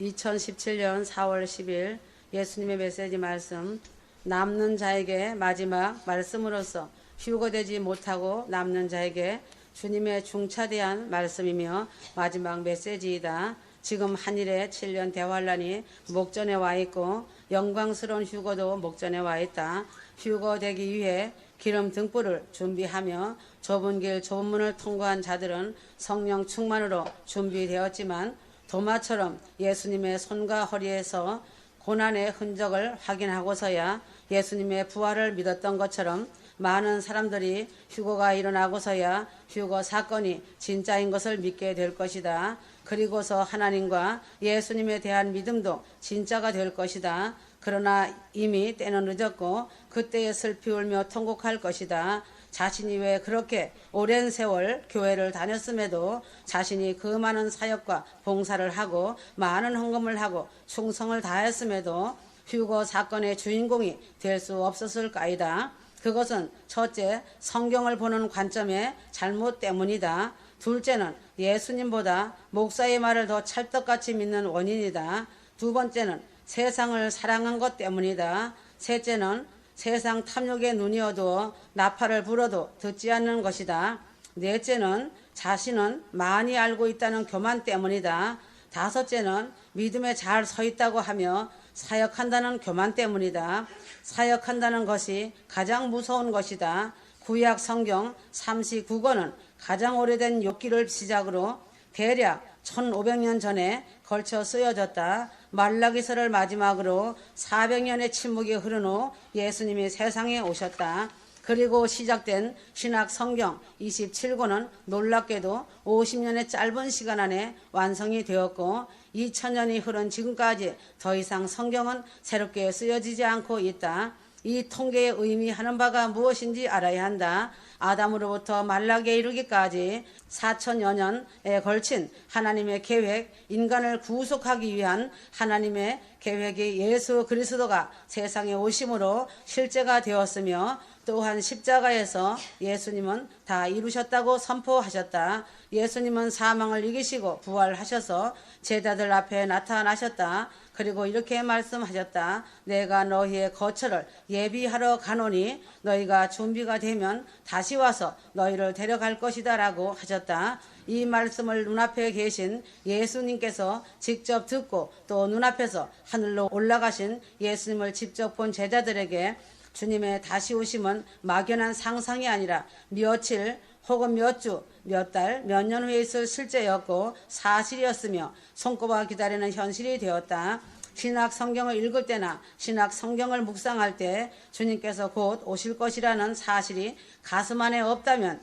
2017년 4월 10일 예수님의 메시지 말씀, 남는 자에게 마지막 말씀으로서 휴거되지 못하고 남는 자에게 주님의 중차대한 말씀이며 마지막 메시지이다. 지금 한일의 7년 대환란이 목전에 와 있고 영광스러운 휴거도 목전에 와 있다. 휴거되기 위해 기름 등불을 준비하며 좁은 길 좁은 문을 통과한 자들은 성령 충만으로 준비되었지만 도마처럼 예수님의 손과 허리에서 고난의 흔적을 확인하고서야 예수님의 부활을 믿었던 것처럼 많은 사람들이 휴거가 일어나고서야 휴거 사건이 진짜인 것을 믿게 될 것이다. 그리고서 하나님과 예수님에 대한 믿음도 진짜가 될 것이다. 그러나 이미 때는 늦었고 그때에 슬피 울며 통곡할 것이다. 자신이 왜 그렇게 오랜 세월 교회를 다녔음에도 자신이 그 많은 사역과 봉사를 하고 많은 헌금을 하고 충성을 다했음에도 휴거 사건의 주인공이 될 수 없었을까이다. 그것은 첫째, 성경을 보는 관점의 잘못 때문이다. 둘째는 예수님보다 목사의 말을 더 찰떡같이 믿는 원인이다. 두 번째는 세상을 사랑한 것 때문이다. 셋째는 세상 탐욕에 눈이 어두워 나팔을 불어도 듣지 않는 것이다. 넷째는 자신은 많이 알고 있다는 교만 때문이다. 다섯째는 믿음에 잘 서 있다고 하며 사역한다는 교만 때문이다. 사역한다는 것이 가장 무서운 것이다. 구약 성경 39권은 가장 오래된 욥기를 시작으로 대략 1500년 전에 걸쳐 쓰여졌다. 말라기서를 마지막으로 400년의 침묵이 흐른 후 예수님이 세상에 오셨다. 그리고 시작된 신약 성경 27권은 놀랍게도 50년의 짧은 시간 안에 완성이 되었고 2000년이 흐른 지금까지 더 이상 성경은 새롭게 쓰여지지 않고 있다. 이 통계의 의미하는 바가 무엇인지 알아야 한다. 아담으로부터 말라기에 이르기까지 4000여 년에 걸친 하나님의 계획, 인간을 구속하기 위한 하나님의 계획이 예수 그리스도가 세상에 오심으로 실제가 되었으며 또한 십자가에서 예수님은 다 이루셨다고 선포하셨다. 예수님은 사망을 이기시고 부활하셔서 제자들 앞에 나타나셨다. 그리고 이렇게 말씀하셨다. 내가 너희의 거처를 예비하러 가노니 너희가 준비가 되면 다시 와서 너희를 데려갈 것이다 라고 하셨다. 이 말씀을 눈앞에 계신 예수님께서 직접 듣고 또 눈앞에서 하늘로 올라가신 예수님을 직접 본 제자들에게 주님의 다시 오심은 막연한 상상이 아니라 며칠 혹은 몇 주, 몇 달, 몇 년 후에 있을 실제였고 사실이었으며 손꼽아 기다리는 현실이 되었다. 신약 성경을 읽을 때나 신약 성경을 묵상할 때 주님께서 곧 오실 것이라는 사실이 가슴 안에 없다면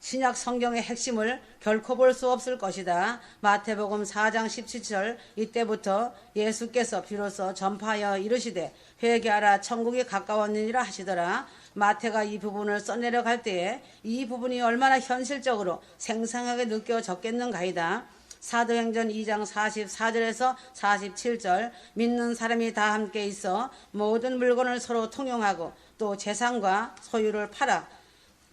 신약 성경의 핵심을 결코 볼 수 없을 것이다. 마태복음 4장 17절 이때부터 예수께서 비로소 전파하여 이르시되 회개하라 천국이 가까웠느니라 하시더라. 마태가 이 부분을 써내려갈 때에 이 부분이 얼마나 현실적으로 생생하게 느껴졌겠는가이다. 사도행전 2장 44절에서 47절 믿는 사람이 다 함께 있어 모든 물건을 서로 통용하고 또 재산과 소유를 팔아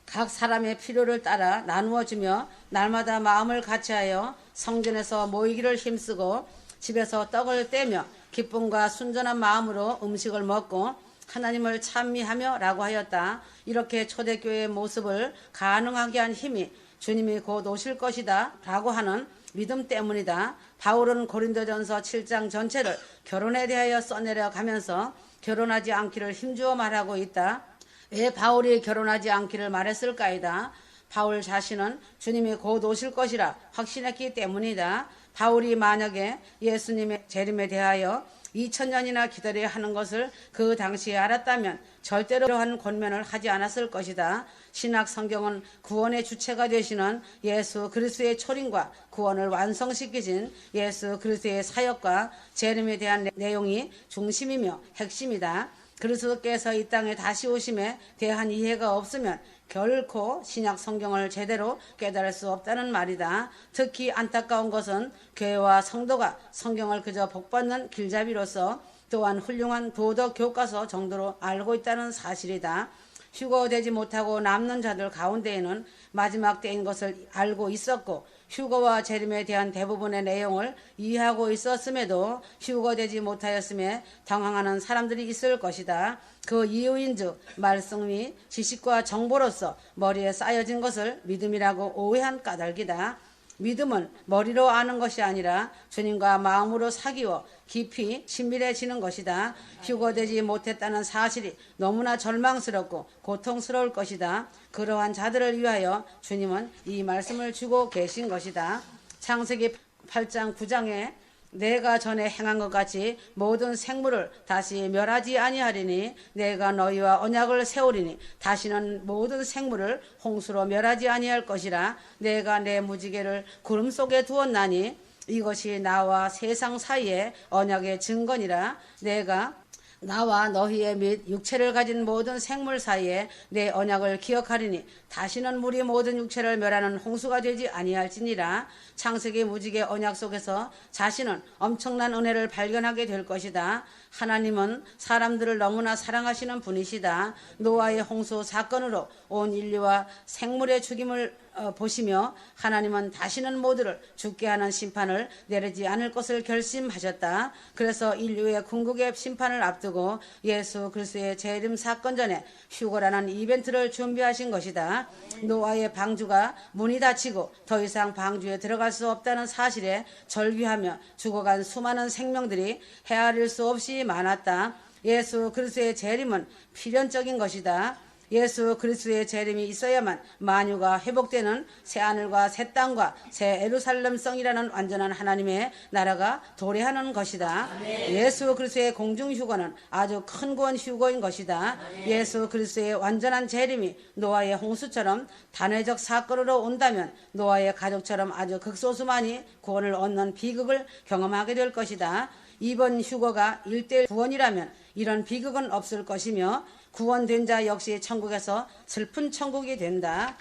각 사람의 필요를 따라 나누어주며 날마다 마음을 같이하여 성전에서 모이기를 힘쓰고 집에서 떡을 떼며 기쁨과 순전한 마음으로 음식을 먹고 하나님을 찬미하며 라고 하였다. 이렇게 초대교회의 모습을 가능하게 한 힘이 주님이 곧 오실 것이다 라고 하는 믿음 때문이다. 바울은 고린도전서 7장 전체를 결혼에 대하여 써내려 가면서 결혼하지 않기를 힘주어 말하고 있다. 왜 바울이 결혼하지 않기를 말했을까이다. 바울 자신은 주님이 곧 오실 것이라 확신했기 때문이다. 바울이 만약에 예수님의 재림에 대하여 2000년이나 기다려야 하는 것을 그 당시에 알았다면 절대로 한 권면을 하지 않았을 것이다. 신약 성경은 구원의 주체가 되시는 예수 그리스도의 초림과 구원을 완성시키신 예수 그리스도의 사역과 재림에 대한 내용이 중심이며 핵심이다. 그리스도께서 이 땅에 다시 오심에 대한 이해가 없으면 결코 신약 성경을 제대로 깨달을 수 없다는 말이다. 특히 안타까운 것은 교회와 성도가 성경을 그저 복받는 길잡이로서 또한 훌륭한 도덕 교과서 정도로 알고 있다는 사실이다. 휴거되지 못하고 남는 자들 가운데에는 마지막 때인 것을 알고 있었고 휴거와 재림에 대한 대부분의 내용을 이해하고 있었음에도 휴거되지 못하였음에 당황하는 사람들이 있을 것이다. 그 이유인즉 말씀이 지식과 정보로서 머리에 쌓여진 것을 믿음이라고 오해한 까닭이다. 믿음은 머리로 아는 것이 아니라 주님과 마음으로 사귀어 깊이 친밀해지는 것이다. 휴거되지 못했다는 사실이 너무나 절망스럽고 고통스러울 것이다. 그러한 자들을 위하여 주님은 이 말씀을 주고 계신 것이다. 창세기 8장 9장에 내가 전에 행한 것 같이 모든 생물을 다시 멸하지 아니하리니 내가 너희와 언약을 세우리니 다시는 모든 생물을 홍수로 멸하지 아니할 것이라. 내가 내 무지개를 구름 속에 두었나니 이것이 나와 세상 사이의 언약의 증거니라. 내가 나와 너희의 및 육체를 가진 모든 생물 사이에 내 언약을 기억하리니 다시는 물이 모든 육체를 멸하는 홍수가 되지 아니할지니라. 창세기 무지개 언약 속에서 자신은 엄청난 은혜를 발견하게 될 것이다. 하나님은 사람들을 너무나 사랑하시는 분이시다. 노아의 홍수 사건으로 온 인류와 생물의 죽임을 보시며 하나님은 다시는 모두를 죽게 하는 심판을 내리지 않을 것을 결심하셨다. 그래서 인류의 궁극의 심판을 앞두고 예수 그리스도의 재림 사건 전에 휴거라는 이벤트를 준비하신 것이다. 노아의 방주가 문이 닫히고 더 이상 방주에 들어갈 수 없다는 사실에 절규하며 죽어간 수많은 생명들이 헤아릴 수 없이 많았다. 예수 그리스도의 재림은 필연적인 것이다. 예수 그리스도의 재림이 있어야만 만유가 회복되는 새하늘과 새 땅과 새 예루살렘성이라는 완전한 하나님의 나라가 도래하는 것이다. 예수 그리스도의 공중휴거는 아주 큰 구원 휴거인 것이다. 예수 그리스도의 완전한 재림이 노아의 홍수처럼 단회적 사건으로 온다면 노아의 가족처럼 아주 극소수만이 구원을 얻는 비극을 경험하게 될 것이다. 이번 휴거가 1:1 구원이라면 이런 비극은 없을 것이며 구원된 자 역시 천국에서 슬픈 천국이 된다.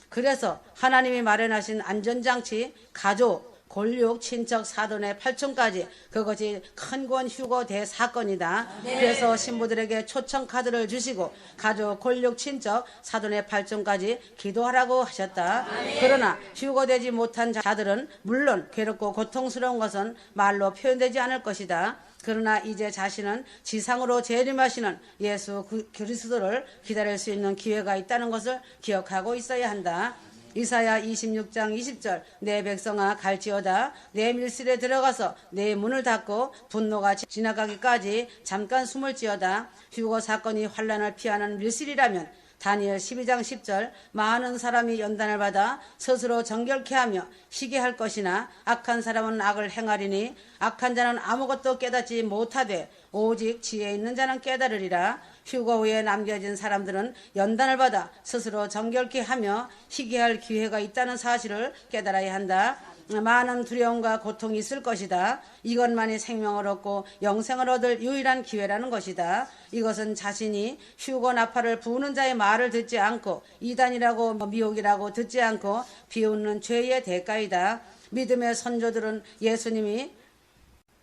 그래서 하나님이 마련하신 안전장치, 가족, 골육, 친척, 사돈의 8촌까지 그것이 큰 구원 휴거 대사건이다. 그래서 신부들에게 초청 카드를 주시고 가족, 골육, 친척, 사돈의 8촌까지 기도하라고 하셨다. 그러나 휴거되지 못한 자들은 물론 괴롭고 고통스러운 것은 말로 표현되지 않을 것이다. 그러나 이제 자신은 지상으로 재림하시는 예수 그리스도를 기다릴 수 있는 기회가 있다는 것을 기억하고 있어야 한다. 이사야 26장 20절 내 백성아 갈지어다 내 밀실에 들어가서 내 문을 닫고 분노가 지나가기까지 잠깐 숨을 지어다. 휴거 사건이 환난을 피하는 밀실이라면 다니엘 12장 10절 많은 사람이 연단을 받아 스스로 정결케 하며 희게 할 것이나 악한 사람은 악을 행하리니 악한 자는 아무것도 깨닫지 못하되 오직 지혜 있는 자는 깨달으리라. 휴거 후에 남겨진 사람들은 연단을 받아 스스로 정결케 하며 희게 할 기회가 있다는 사실을 깨달아야 한다. 많은 두려움과 고통이 있을 것이다. 이것만이 생명을 얻고 영생을 얻을 유일한 기회라는 것이다. 이것은 자신이 휴거 나팔을 부는 자의 말을 듣지 않고 이단이라고 미혹이라고 듣지 않고 비웃는 죄의 대가이다. 믿음의 선조들은 예수님이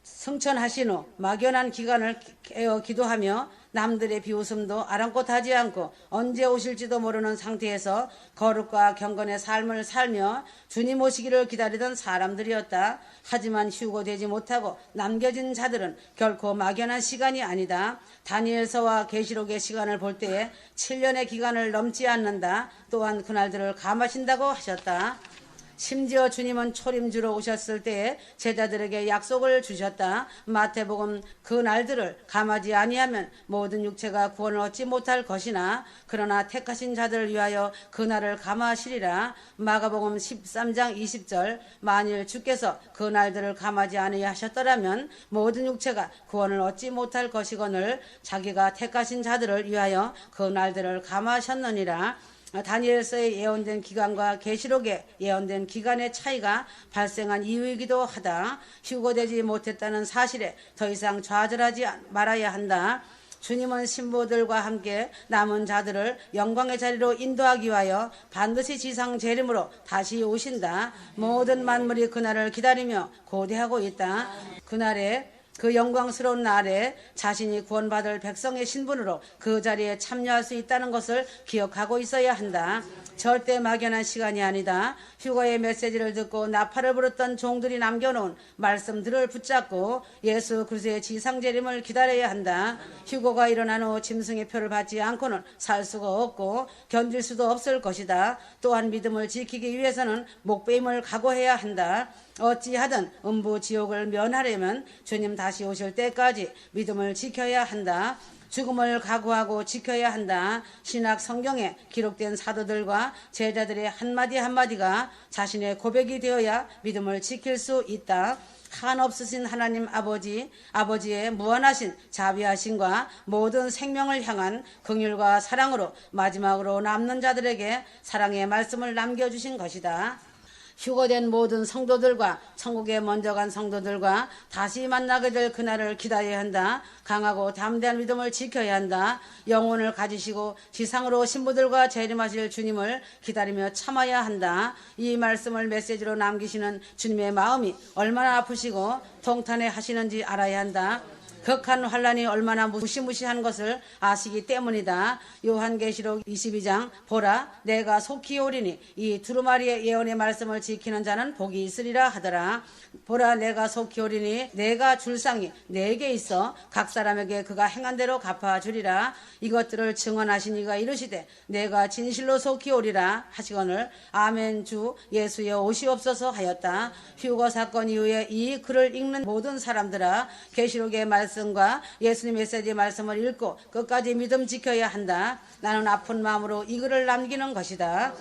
승천하신 후 막연한 기간을 깨어 기도하며 남들의 비웃음도 아랑곳하지 않고 언제 오실지도 모르는 상태에서 거룩과 경건의 삶을 살며 주님 오시기를 기다리던 사람들이었다. 하지만 휴거되지 못하고 남겨진 자들은 결코 막연한 시간이 아니다. 다니엘서와 계시록의 시간을 볼 때에 7년의 기간을 넘지 않는다. 또한 그날들을 감하신다고 하셨다. 심지어 주님은 초림주로 오셨을 때에 제자들에게 약속을 주셨다. 마태복음 그 날들을 감하지 아니하면 모든 육체가 구원을 얻지 못할 것이나 그러나 택하신 자들을 위하여 그 날을 감하시리라. 마가복음 13장 20절 만일 주께서 그 날들을 감하지 아니하 하셨더라면 모든 육체가 구원을 얻지 못할 것이거늘 자기가 택하신 자들을 위하여 그 날들을 감하셨느니라. 다니엘서에 예언된 기간과 계시록에 예언된 기간의 차이가 발생한 이유이기도 하다. 휴거되지 못했다는 사실에 더 이상 좌절하지 말아야 한다. 주님은 신부들과 함께 남은 자들을 영광의 자리로 인도하기 위하여 반드시 지상 재림으로 다시 오신다. 모든 만물이 그날을 기다리며 고대하고 있다. 그날에 그 영광스러운 날에 자신이 구원받을 백성의 신분으로 그 자리에 참여할 수 있다는 것을 기억하고 있어야 한다. 절대 막연한 시간이 아니다. 휴거의 메시지를 듣고 나팔을 불었던 종들이 남겨놓은 말씀들을 붙잡고 예수 그리스도의 지상재림을 기다려야 한다. 휴거가 일어난 후 짐승의 표를 받지 않고는 살 수가 없고 견딜 수도 없을 것이다. 또한 믿음을 지키기 위해서는 목배임을 각오해야 한다. 어찌하든 음부 지옥을 면하려면 주님 다시 오실 때까지 믿음을 지켜야 한다. 죽음을 각오하고 지켜야 한다. 신약 성경에 기록된 사도들과 제자들의 한마디 한마디가 자신의 고백이 되어야 믿음을 지킬 수 있다. 한없으신 하나님 아버지의 무한하신 자비하심과 모든 생명을 향한 긍휼과 사랑으로 마지막으로 남는 자들에게 사랑의 말씀을 남겨주신 것이다. 휴거된 모든 성도들과 천국에 먼저 간 성도들과 다시 만나게 될 그날을 기다려야 한다. 강하고 담대한 믿음을 지켜야 한다. 영혼을 가지시고 지상으로 신부들과 재림하실 주님을 기다리며 참아야 한다. 이 말씀을 메시지로 남기시는 주님의 마음이 얼마나 아프시고 통탄해 하시는지 알아야 한다. 극한 환란이 얼마나 무시무시한 것을 아시기 때문이다. 요한계시록 22장 보라 내가 속히 오리니 이 두루마리의 예언의 말씀을 지키는 자는 복이 있으리라 하더라. 보라 내가 속히 오리니 내가 줄 상이 내게 있어 각 사람에게 그가 행한 대로 갚아주리라. 이것들을 증언하신 이가 이르시되 내가 진실로 속히 오리라 하시거늘 아멘 주 예수여 오시옵소서 하였다. 휴거 사건 이후에 이 글을 읽는 모든 사람들아 계시록의 말씀과 예수님 메시지의 말씀을 읽고 끝까지 믿음 지켜야 한다. 나는 아픈 마음으로 이 글을 남기는 것이다.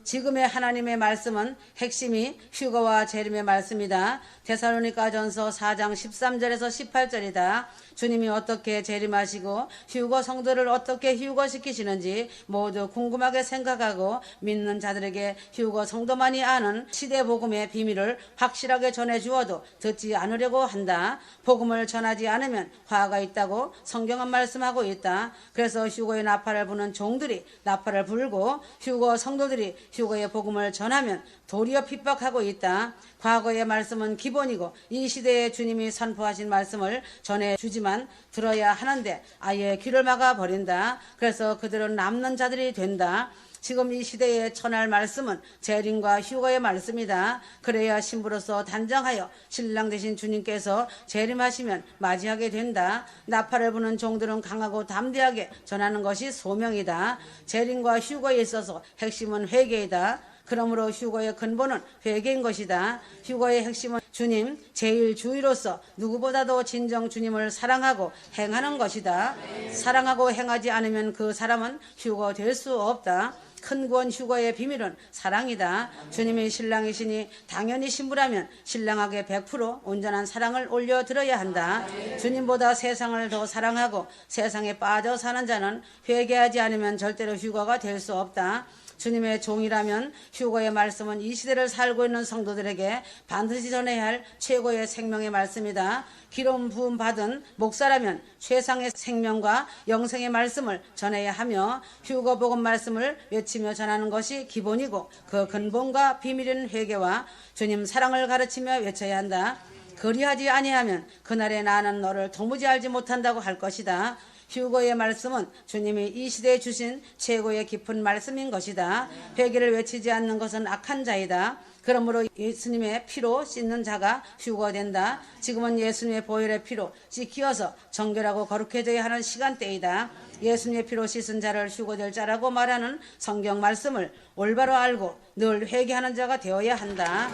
지금의 하나님의 말씀은 핵심이 휴거와 재림의 말씀이다. 데살로니가전서 4장 13절에서 18절이다. 주님이 어떻게 재림하시고 휴거 성도를 어떻게 휴거시키시는지 모두 궁금하게 생각하고 믿는 자들에게 휴거 성도만이 아는 시대 복음의 비밀을 확실하게 전해주어도 듣지 않으려고 한다. 복음을 전하지 않으면 화가 있다고 성경은 말씀하고 있다. 그래서 휴거의 나팔을 부는 종들이 나팔을 불고 휴거 성도들이 휴거의 복음을 전하면 도리어 핍박하고 있다. 과거의 말씀은 기본이고 이 시대에 주님이 선포하신 말씀을 전해주지만 들어야 하는데 아예 귀를 막아버린다. 그래서 그들은 남는 자들이 된다. 지금 이 시대의 전할 말씀은 재림과 휴거의 말씀이다. 그래야 신부로서 단장하여 신랑 되신 주님께서 재림하시면 맞이하게 된다. 나팔을 부는 종들은 강하고 담대하게 전하는 것이 소명이다. 재림과 휴거에 있어서 핵심은 회개이다. 그러므로 휴거의 근본은 회개인 것이다. 휴거의 핵심은 주님 제1주의로서 누구보다도 진정 주님을 사랑하고 행하는 것이다. 사랑하고 행하지 않으면 그 사람은 휴거 될 수 없다. 큰 구원 휴거의 비밀은 사랑이다. 주님이 신랑이시니 당연히 신부라면 신랑에게 100% 온전한 사랑을 올려드려야 한다. 주님보다 세상을 더 사랑하고 세상에 빠져 사는 자는 회개하지 않으면 절대로 휴거가 될 수 없다. 주님의 종이라면 휴거의 말씀은 이 시대를 살고 있는 성도들에게 반드시 전해야 할 최고의 생명의 말씀이다. 기름 부음 받은 목사라면 최상의 생명과 영생의 말씀을 전해야 하며 휴거 복음 말씀을 외치며 전하는 것이 기본이고 그 근본과 비밀인 회개와 주님 사랑을 가르치며 외쳐야 한다. 그리하지 아니하면 그날에 나는 너를 도무지 알지 못한다고 할 것이다. 휴거의 말씀은 주님이 이 시대에 주신 최고의 깊은 말씀인 것이다. 회개를 외치지 않는 것은 악한 자이다. 그러므로 예수님의 피로 씻는 자가 휴거된다. 지금은 예수님의 보혈의 피로 씻기어서 정결하고 거룩해져야 하는 시간대이다. 예수님의 피로 씻은 자를 휴거될 자라고 말하는 성경 말씀을 올바로 알고 늘 회개하는 자가 되어야 한다.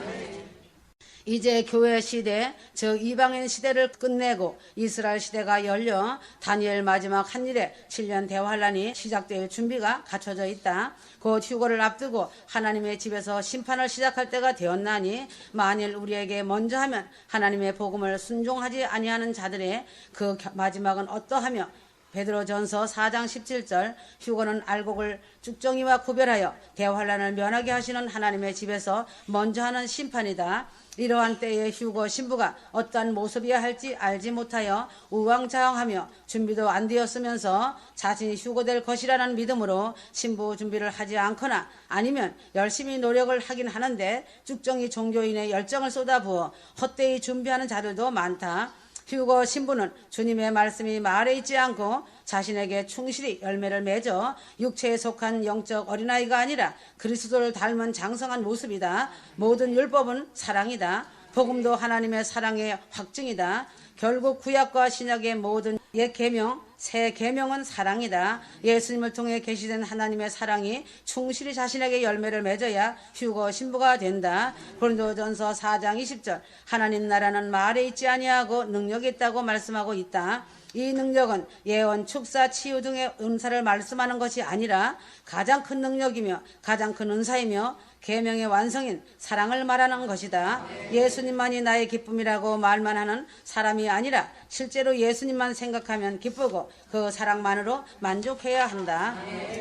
이제 교회 시대, 즉 이방인 시대를 끝내고 이스라엘 시대가 열려 다니엘 마지막 한일에 7년 대환란이 시작될 준비가 갖춰져 있다. 곧 휴거를 앞두고 하나님의 집에서 심판을 시작할 때가 되었나니 만일 우리에게 먼저 하면 하나님의 복음을 순종하지 아니하는 자들의 그 마지막은 어떠하며 베드로전서 4장 17절 휴거는 알곡을 쭉정이와 구별하여 대환란을 면하게 하시는 하나님의 집에서 먼저 하는 심판이다. 이러한 때에 휴거 신부가 어떠한 모습이야 할지 알지 못하여 우왕좌왕하며 준비도 안 되었으면서 자신이 휴거될 것이라는 믿음으로 신부 준비를 하지 않거나 아니면 열심히 노력을 하긴 하는데 쭉정이 종교인의 열정을 쏟아부어 헛되이 준비하는 자들도 많다. 휴거 신부는 주님의 말씀이 말에 있지 않고 자신에게 충실히 열매를 맺어 육체에 속한 영적 어린아이가 아니라 그리스도를 닮은 장성한 모습이다. 모든 율법은 사랑이다. 복음도 하나님의 사랑의 확증이다. 결국 구약과 신약의 모든 옛 계명, 새 계명은 사랑이다. 예수님을 통해 계시된 하나님의 사랑이 충실히 자신에게 열매를 맺어야 휴거 신부가 된다. 고린도전서 4장 20절 하나님 나라는 말에 있지 아니하고 능력이 있다고 말씀하고 있다. 이 능력은 예언, 축사, 치유 등의 은사를 말씀하는 것이 아니라 가장 큰 능력이며 가장 큰 은사이며 계명의 완성인 사랑을 말하는 것이다. 예수님만이 나의 기쁨이라고 말만 하는 사람이 아니라 실제로 예수님만 생각하면 기쁘고 그 사랑만으로 만족해야 한다.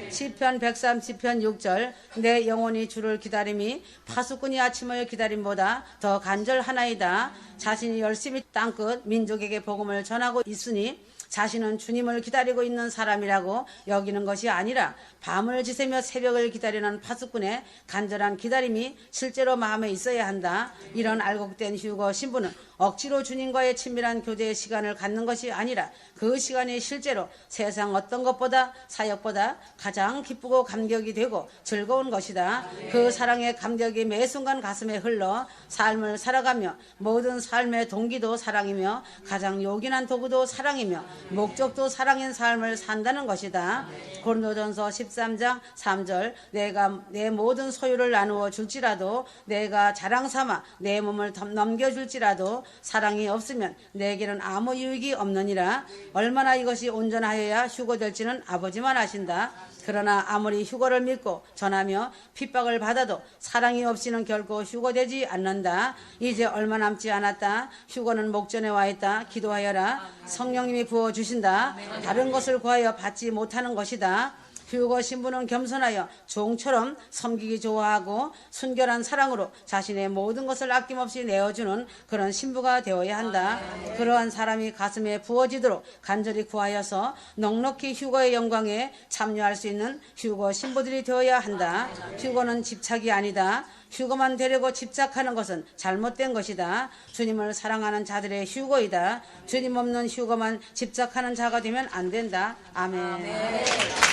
시편 130편 6절 내 영혼이 주를 기다림이 파수꾼이 아침의 기다림보다 더 간절하나이다. 자신이 열심히 땅끝 민족에게 복음을 전하고 있으니 자신은 주님을 기다리고 있는 사람이라고 여기는 것이 아니라 밤을 지새며 새벽을 기다리는 파수꾼의 간절한 기다림이 실제로 마음에 있어야 한다. 이런 알곡된 휴거 신부는 억지로 주님과의 친밀한 교제의 시간을 갖는 것이 아니라 그 시간이 실제로 세상 어떤 것보다 사역보다 가장 기쁘고 감격이 되고 즐거운 것이다. 그 사랑의 감격이 매 순간 가슴에 흘러 삶을 살아가며 모든 삶의 동기도 사랑이며 가장 요긴한 도구도 사랑이며 목적도 사랑인 삶을 산다는 것이다. 고린도전서 13장 3절 내가 내 모든 소유를 나누어 줄지라도 내가 자랑 삼아 내 몸을 넘겨줄지라도 사랑이 없으면 내게는 아무 유익이 없느니라. 얼마나 이것이 온전하여야 휴거될지는 아버지만 아신다. 그러나 아무리 휴거를 믿고 전하며 핍박을 받아도 사랑이 없이는 결코 휴거되지 않는다. 이제 얼마 남지 않았다. 휴거는 목전에 와 있다. 기도하여라. 성령님이 부어주신다. 다른 것을 구하여 받지 못하는 것이다. 휴거 신부는 겸손하여 종처럼 섬기기 좋아하고 순결한 사랑으로 자신의 모든 것을 아낌없이 내어주는 그런 신부가 되어야 한다. 그러한 사람이 가슴에 부어지도록 간절히 구하여서 넉넉히 휴거의 영광에 참여할 수 있는 휴거 신부들이 되어야 한다. 휴거는 집착이 아니다. 휴거만 되려고 집착하는 것은 잘못된 것이다. 주님을 사랑하는 자들의 휴거이다. 주님 없는 휴거만 집착하는 자가 되면 안 된다. 아멘.